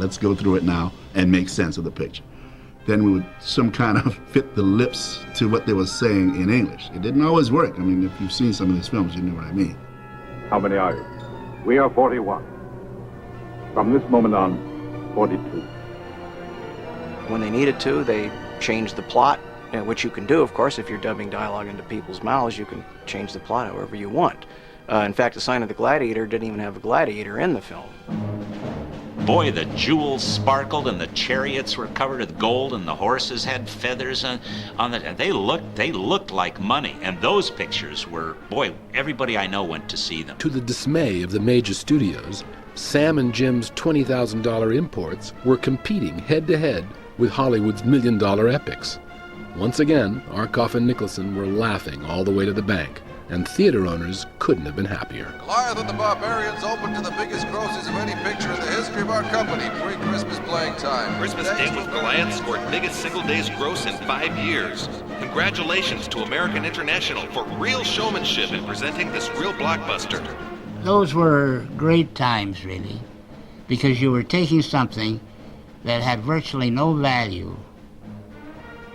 Let's go through it now and make sense of the picture. Then we would some kind of fit the lips to what they were saying in English. It didn't always work. I mean, if you've seen some of these films, you know what I mean. How many are you? We are 41. From this moment on, 42. When they needed to, they changed the plot, which you can do, of course. If you're dubbing dialogue into people's mouths, you can change the plot however you want. In fact, The Sign of the Gladiator didn't even have a gladiator in the film. Boy, the jewels sparkled and the chariots were covered with gold and the horses had feathers on the. And they looked like money. And those pictures were, boy, everybody I know went to see them. To the dismay of the major studios, Sam and Jim's $20,000 imports were competing head-to-head with Hollywood's million-dollar epics. Once again, Arkoff and Nicholson were laughing all the way to the bank, and theater owners couldn't have been happier. Goliath and the Barbarians opened to the biggest grosses of any picture in the history of our company pre-Christmas playing time. Christmas Day with Goliath scored biggest single day's gross in 5 years. Congratulations to American International for real showmanship in presenting this real blockbuster. Those were great times, really, because you were taking something that had virtually no value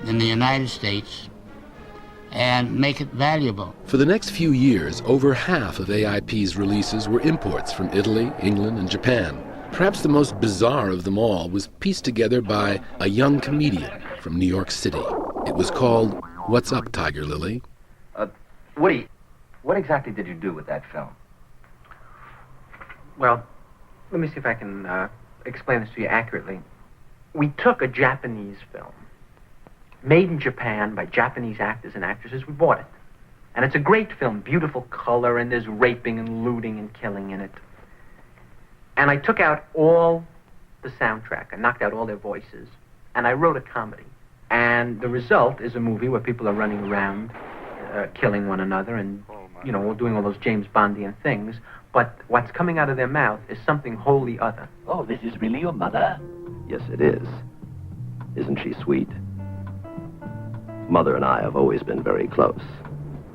in the United States and make it valuable. For the next few years, over half of AIP's releases were imports from Italy, England, and Japan. Perhaps the most bizarre of them all was pieced together by a young comedian from New York City. It was called What's Up, Tiger Lily? Woody, what exactly did you do with that film? Well, let me see if I can explain this to you accurately. We took a Japanese film, made in Japan by Japanese actors and actresses. We bought it. And it's a great film, beautiful color, and there's raping and looting and killing in it. And I took out all the soundtrack. I knocked out all their voices. And I wrote a comedy. And the result is a movie where people are running around, killing one another and, you know, doing all those James Bondian things. But what's coming out of their mouth is something wholly other. Oh, this is really your mother? Yes, it is. Isn't she sweet? Mother and I have always been very close.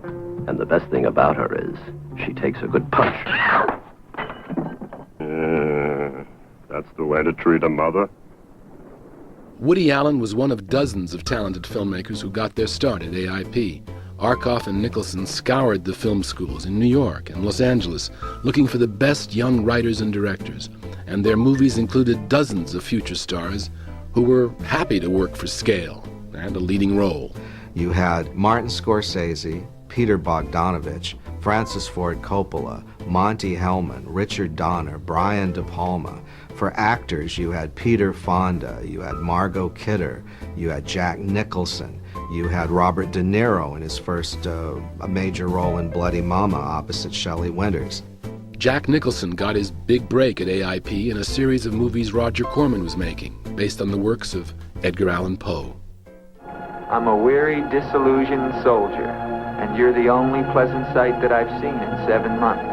And the best thing about her is she takes a good punch. That's the way to treat a mother. Woody Allen was one of dozens of talented filmmakers who got their start at AIP. Arkoff and Nicholson scoured the film schools in New York and Los Angeles, looking for the best young writers and directors, and their movies included dozens of future stars who were happy to work for scale and a leading role. You had Martin Scorsese, Peter Bogdanovich, Francis Ford Coppola, Monty Hellman, Richard Donner, Brian De Palma. For actors, you had Peter Fonda, you had Margot Kidder, you had Jack Nicholson, you had Robert De Niro in his first a major role in Bloody Mama opposite Shelley Winters. Jack Nicholson got his big break at AIP in a series of movies Roger Corman was making, based on the works of Edgar Allan Poe. I'm a weary, disillusioned soldier, and you're the only pleasant sight that I've seen in 7 months.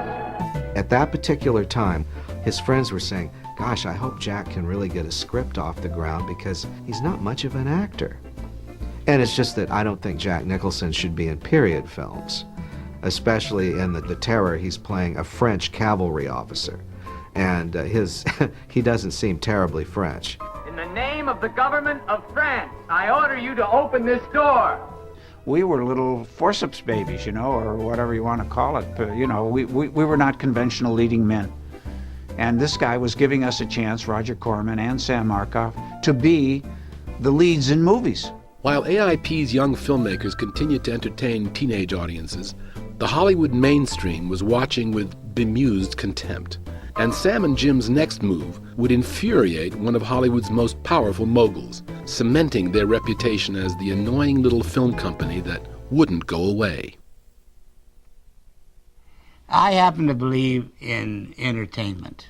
At that particular time, his friends were saying, gosh, I hope Jack can really get a script off the ground because he's not much of an actor. And it's just that I don't think Jack Nicholson should be in period films, especially in the Terror. He's playing a French cavalry officer, and he doesn't seem terribly French. In the name of the government of France, I order you to open this door. We were little forceps babies, you know, or whatever you want to call it. You know, we were not conventional leading men. And this guy was giving us a chance, Roger Corman and Sam Arkoff, to be the leads in movies. While AIP's young filmmakers continued to entertain teenage audiences, the Hollywood mainstream was watching with bemused contempt. And Sam and Jim's next move would infuriate one of Hollywood's most powerful moguls, cementing their reputation as the annoying little film company that wouldn't go away. I happen to believe in entertainment.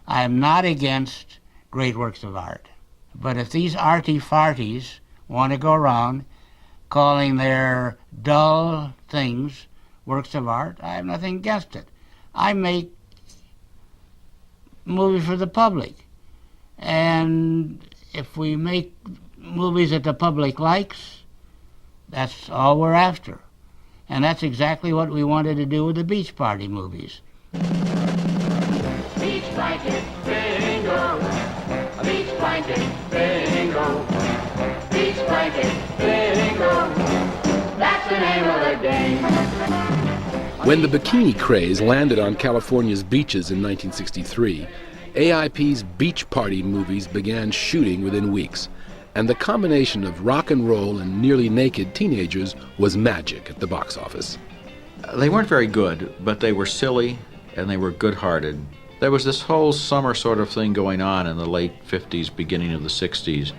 I am not against great works of art. But if these arty-farties want to go around calling their dull things works of art, I have nothing against it. I make movies for the public. And if we make movies that the public likes, that's all we're after. And that's exactly what we wanted to do with the Beach Party movies. Beach blanket bingo. bingo. Beach blanket bingo. That's the name of the game. When the bikini craze landed on California's beaches in 1963, AIP's beach party movies began shooting within weeks, and the combination of rock and roll and nearly naked teenagers was magic at the box office. They weren't very good, but they were silly and they were good-hearted. There was this whole summer sort of thing going on in the late 50s, beginning of the 60s.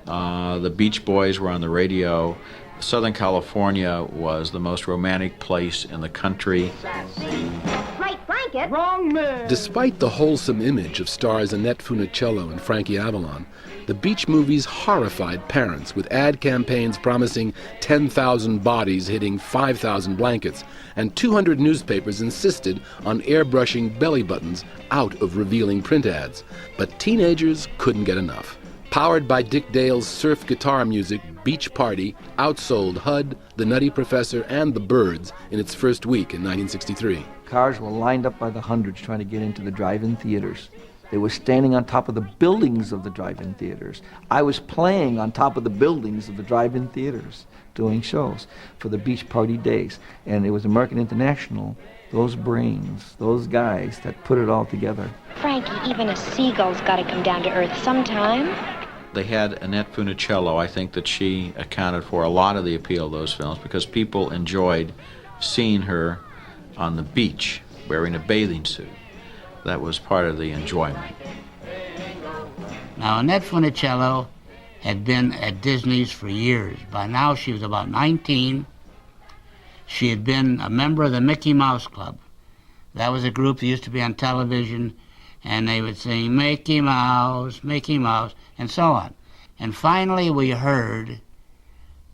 The Beach Boys were on the radio. Southern California was the most romantic place in the country. Right blanket. Wrong man. Despite the wholesome image of stars Annette Funicello and Frankie Avalon, the beach movies horrified parents with ad campaigns promising 10,000 bodies hitting 5,000 blankets, and 200 newspapers insisted on airbrushing belly buttons out of revealing print ads. But teenagers couldn't get enough. Powered by Dick Dale's surf guitar music, Beach Party outsold HUD, The Nutty Professor, and The Byrds in its first week in 1963. Cars were lined up by the hundreds trying to get into the drive-in theaters. They were standing on top of the buildings of the drive-in theaters. I was playing on top of the buildings of the drive-in theaters, doing shows for the Beach Party days. And it was American International, those brains, those guys that put it all together. Frankie, even a seagull's got to come down to earth sometime. They had Annette Funicello. I think that she accounted for a lot of the appeal of those films because people enjoyed seeing her on the beach wearing a bathing suit. That was part of the enjoyment. Now, Annette Funicello had been at Disney's for years. By now, she was about 19. She had been a member of the Mickey Mouse Club. That was a group that used to be on television, and they would sing Mickey Mouse, and so on. And finally, we heard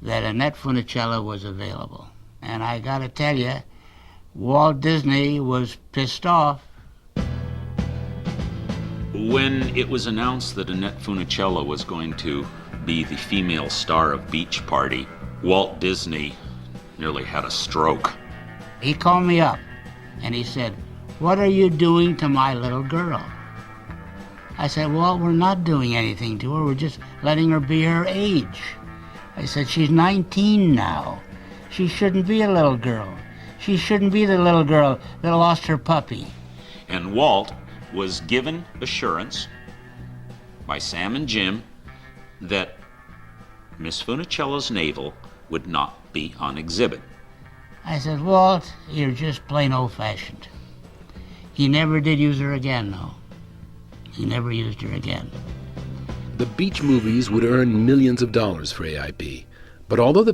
that Annette Funicello was available. And I got to tell you, Walt Disney was pissed off. When it was announced that Annette Funicello was going to be the female star of Beach Party, Walt Disney nearly had a stroke. He called me up and he said, "What are you doing to my little girl?" I said, "Well, we're not doing anything to her. We're just letting her be her age." I said, "She's 19 now. She shouldn't be a little girl. She shouldn't be the little girl that lost her puppy." And Walt was given assurance by Sam and Jim that Miss Funicello's navel would not be on exhibit. I said, "Walt, you're just plain old-fashioned." He never did use her again, though. He never used her again. The beach movies would earn millions of dollars for AIP, but although the